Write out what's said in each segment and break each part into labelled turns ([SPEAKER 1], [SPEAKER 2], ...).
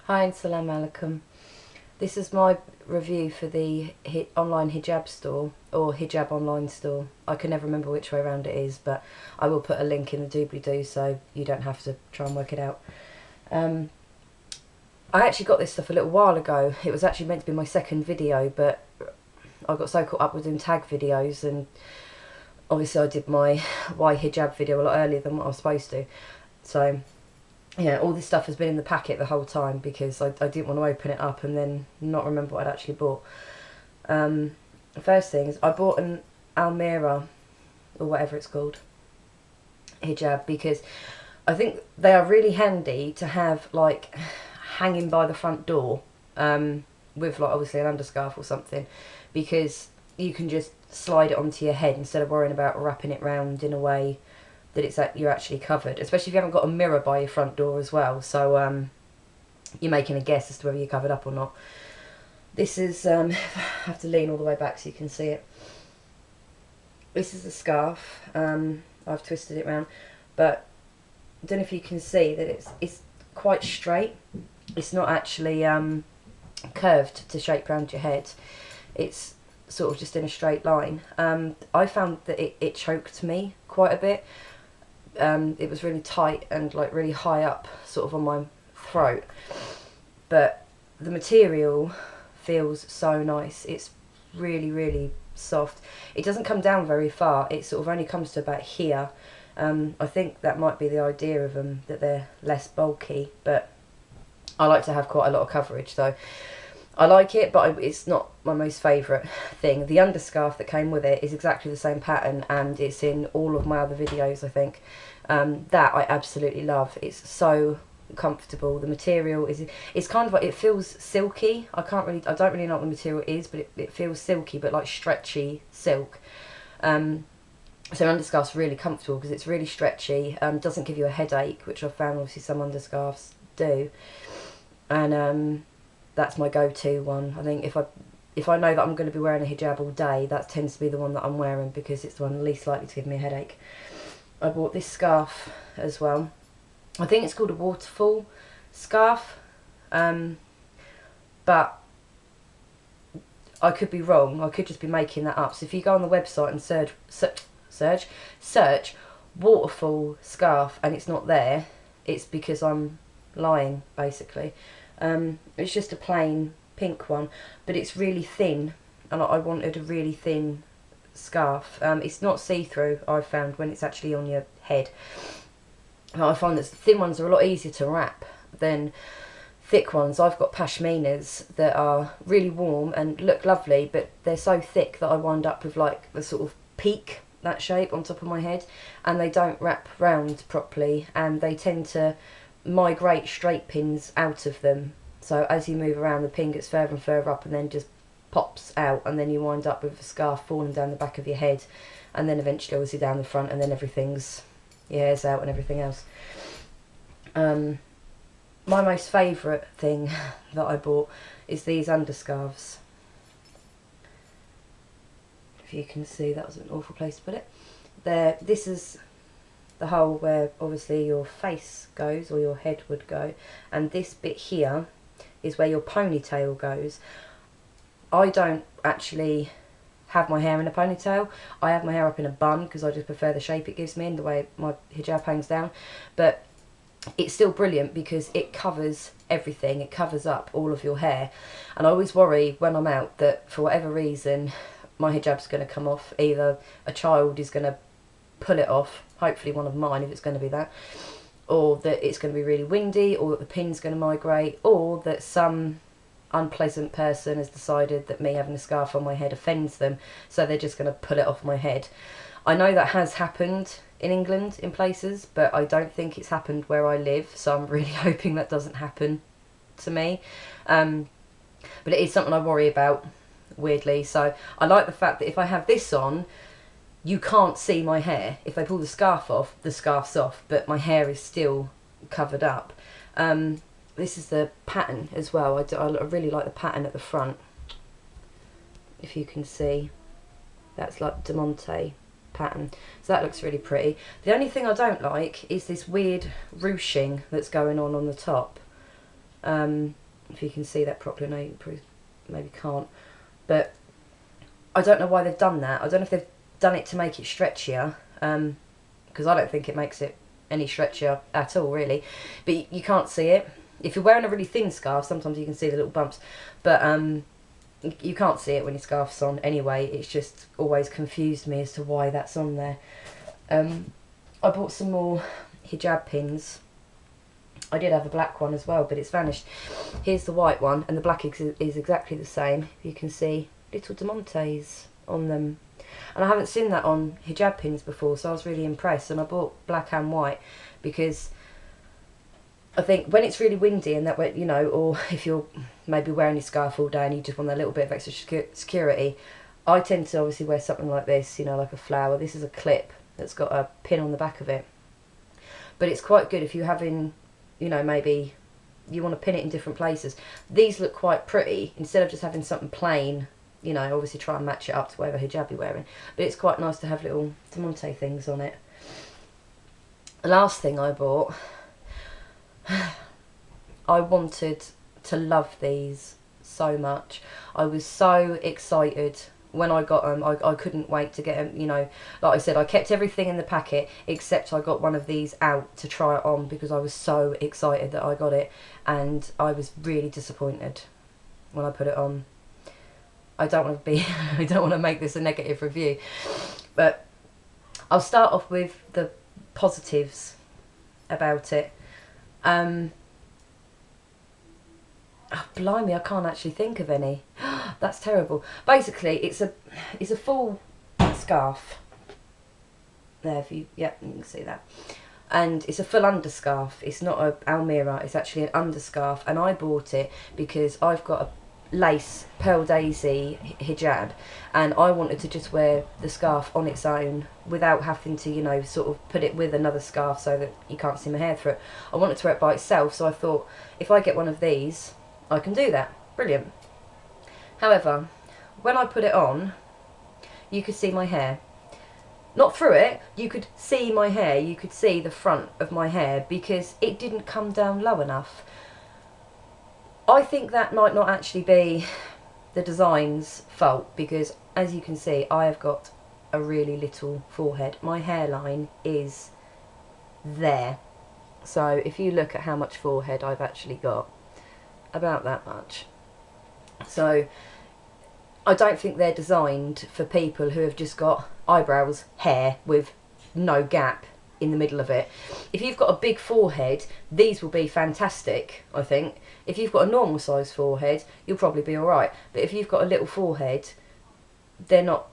[SPEAKER 1] Hi and salaam alaikum. This is my review for the online hijab store, or hijab online store. I can never remember which way around it is, but I will put a link in the doobly-doo so you don't have to try and work it out. I actually got this stuff a little while ago. It was actually meant to be my second video, but I got so caught up with doing tag videos, and obviously I did my why hijab video a lot earlier than what I was supposed to. So yeah, all this stuff has been in the packet the whole time because I didn't want to open it up and then not remember what I'd actually bought. The first thing is I bought an Almira, or whatever it's called, hijab, because I think they are really handy to have like hanging by the front door with like obviously an underscarf or something, because you can just slide it onto your head instead of worrying about wrapping it round in a way that you're actually covered, especially if you haven't got a mirror by your front door as well, so you're making a guess as to whether you're covered up or not. This is, I have to lean all the way back so you can see it. This is a scarf. I've twisted it round, but I don't know if you can see that it's quite straight. It's not actually curved to shape around your head. It's sort of just in a straight line. I found that it choked me quite a bit. It was really tight and like really high up sort of on my throat, but the material feels so nice. It's really soft. It doesn't come down very far. It sort of only comes to about here. I think that might be the idea of them, that they're less bulky, but I like to have quite a lot of coverage, so I like it, but it's not my most favourite thing. The underscarf that came with it is exactly the same pattern, and it's in all of my other videos, I think. That I absolutely love. It's so comfortable. The material it's kind of like, it feels silky. I don't really know what the material is, but it feels silky, but like stretchy silk. So underscarf's really comfortable because it's really stretchy. Doesn't give you a headache, which I've found obviously some underscarves do. And that's my go-to one. I think if I know that I'm going to be wearing a hijab all day, that tends to be the one that I'm wearing because it's the one least likely to give me a headache. I bought this scarf as well. I think it's called a waterfall scarf, but I could be wrong. I could just be making that up. So if you go on the website and search waterfall scarf and it's not there, it's because I'm lying, basically. It's just a plain pink one, but it's really thin, and I wanted a really thin scarf. It's not see-through, I've found, when it's actually on your head. I find that thin ones are a lot easier to wrap than thick ones. I've got pashminas that are really warm and look lovely, but they're so thick that I wind up with like the sort of peak, that shape on top of my head, and they don't wrap round properly, and they tend to migrate straight pins out of them. So as you move around, the pin gets further and further up and then just pops out, and then you wind up with a scarf falling down the back of your head, and then eventually obviously down the front, and then your hair's out and everything else. My most favourite thing that I bought is these underscarves. If you can see, that was an awful place to put it. This is the hole where obviously your face goes, or your head would go, and this bit here is where your ponytail goes. I don't actually have my hair in a ponytail. I have my hair up in a bun because I just prefer the shape it gives me and the way my hijab hangs down, but it's still brilliant because it covers everything. It covers up all of your hair, and I always worry when I'm out that for whatever reason my hijab's going to come off. Either a child is going to pull it off, hopefully one of mine if it's going to be that, or that it's going to be really windy, or that the pin's going to migrate, or that some unpleasant person has decided that me having a scarf on my head offends them, so they're just going to pull it off my head. I know that has happened in England in places, but I don't think it's happened where I live, so I'm really hoping that doesn't happen to me. But it is something I worry about, weirdly. So I like the fact that if I have this on, you can't see my hair. If they pull the scarf off, the scarf's off, but my hair is still covered up. This is the pattern as well. I really like the pattern at the front. If you can see, that's like Demonte pattern. So that looks really pretty. The only thing I don't like is this weird ruching that's going on the top. If you can see that properly, no, you probably maybe can't. But I don't know why they've done that. I don't know if they've done it to make it stretchier, because I don't think it makes it any stretchier at all, really. But you can't see it. If you're wearing a really thin scarf, sometimes you can see the little bumps. But you can't see it when your scarf's on anyway. It's just always confused me as to why that's on there. I bought some more hijab pins. I did have a black one as well, but it's vanished. Here's the white one, and the black is exactly the same. You can see little diamantes on them. And I haven't seen that on hijab pins before, so I was really impressed. And I bought black and white because I think when it's really windy and that way, you know, or if you're maybe wearing your scarf all day and you just want a little bit of extra security, I tend to obviously wear something like this, you know, like a flower. This is a clip that's got a pin on the back of it. But it's quite good if you're having, you know, maybe you want to pin it in different places. These look quite pretty instead of just having something plain, you know, obviously try and match it up to whatever hijab you're wearing. But it's quite nice to have little diamante things on it. The last thing I bought, I wanted to love these so much. I was so excited when I got them. I couldn't wait to get them, you know. Like I said, I kept everything in the packet except I got one of these out to try it on because I was so excited that I got it, and I was really disappointed when I put it on. I don't want to be I don't want to make this a negative review, but I'll start off with the positives about it. Oh, blimey, I can't actually think of any. That's terrible. Basically, it's a full scarf. There, if you, yeah, you can see that. And it's a full underscarf. It's not a Almira, it's actually an underscarf. And I bought it because I've got a lace pearl daisy hijab, and I wanted to just wear the scarf on its own without having to, you know, sort of put it with another scarf so that you can't see my hair through it. I wanted to wear it by itself, so I thought if I get one of these I can do that. Brilliant. However, when I put it on, you could see my hair. Not through it, you could see my hair, you could see the front of my hair because it didn't come down low enough. I think that might not actually be the design's fault because, as you can see, I have got a really little forehead. My hairline is there. So if you look at how much forehead I've actually got, about that much. So I don't think they're designed for people who have just got eyebrows, hair with no gap in the middle of it. If you've got a big forehead, these will be fantastic, I think. If you've got a normal size forehead, you'll probably be alright. But if you've got a little forehead, they're not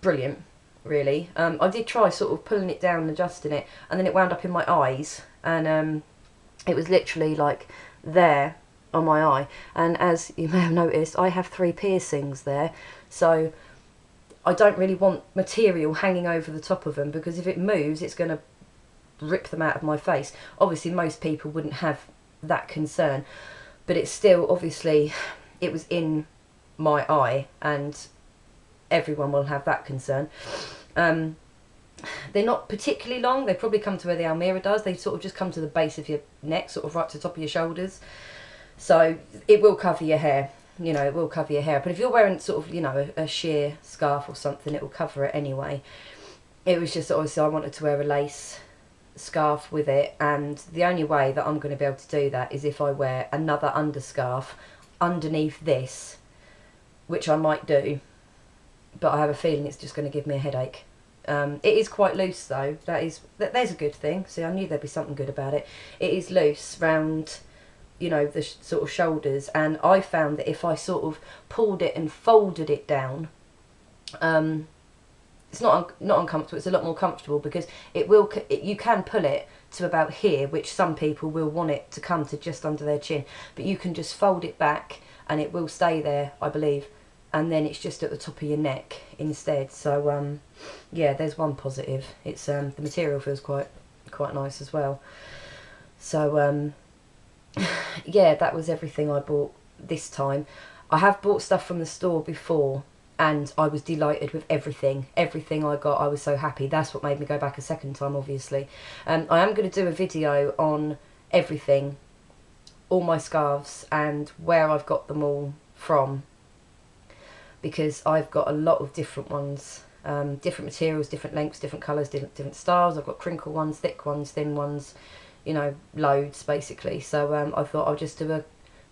[SPEAKER 1] brilliant, really. I did try sort of pulling it down and adjusting it, and then it wound up in my eyes, and it was literally like there on my eye. And as you may have noticed, I have 3 piercings there, so I don't really want material hanging over the top of them because if it moves it's going to rip them out of my face. Obviously most people wouldn't have that concern, but it's still, obviously it was in my eye and everyone will have that concern. They're not particularly long, they probably come to where the Almira does. They sort of just come to the base of your neck, sort of right to the top of your shoulders. So it will cover your hair, you know, it will cover your hair. But if you're wearing sort of, you know, a sheer scarf or something, it will cover it anyway. It was just, obviously I wanted to wear a lace scarf with it, and the only way that I'm going to be able to do that is if I wear another underscarf underneath this, which I might do, but I have a feeling it's just going to give me a headache. It is quite loose though, there's a good thing. See, I knew there'd be something good about it. It is loose round, you know, the sort of shoulders, and I found that if I sort of pulled it and folded it down, it's not uncomfortable, it's a lot more comfortable because you can pull it to about here, which some people will want it to come to just under their chin, but you can just fold it back and it will stay there, I believe, and then it's just at the top of your neck instead. So yeah, there's one positive. It's the material feels quite nice as well. So yeah, that was everything I bought this time. I have bought stuff from the store before and I was delighted with everything I got. I was so happy. That's what made me go back a second time, obviously. I am going to do a video on everything, all my scarves and where I've got them all from, because I've got a lot of different ones, different materials, different lengths, different colours, different styles. I've got crinkle ones, thick ones, thin ones, you know, loads basically. So I thought I'll just do a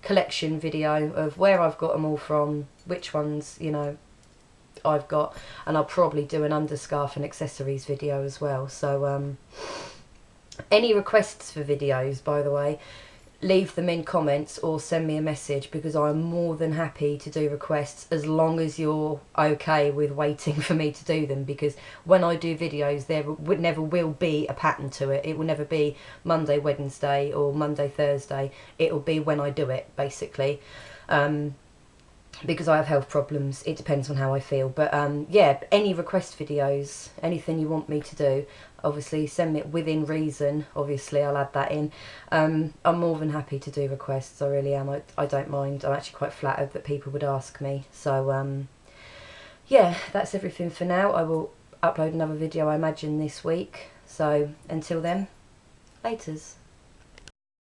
[SPEAKER 1] collection video of where I've got them all from, which ones, you know, I've got, and I'll probably do an underscarf and accessories video as well. So any requests for videos, by the way, leave them in comments or send me a message, because I'm more than happy to do requests as long as you're okay with waiting for me to do them, because when I do videos there never will be a pattern to it. It will never be Monday, Wednesday or Monday, Thursday. It will be when I do it, basically. Because I have health problems, it depends on how I feel. But yeah, any request videos, anything you want me to do, obviously send me within reason. Obviously I'll add that in. I'm more than happy to do requests, I really am. I don't mind. I'm actually quite flattered that people would ask me. So yeah, that's everything for now. I will upload another video, I imagine, this week. So until then, laters.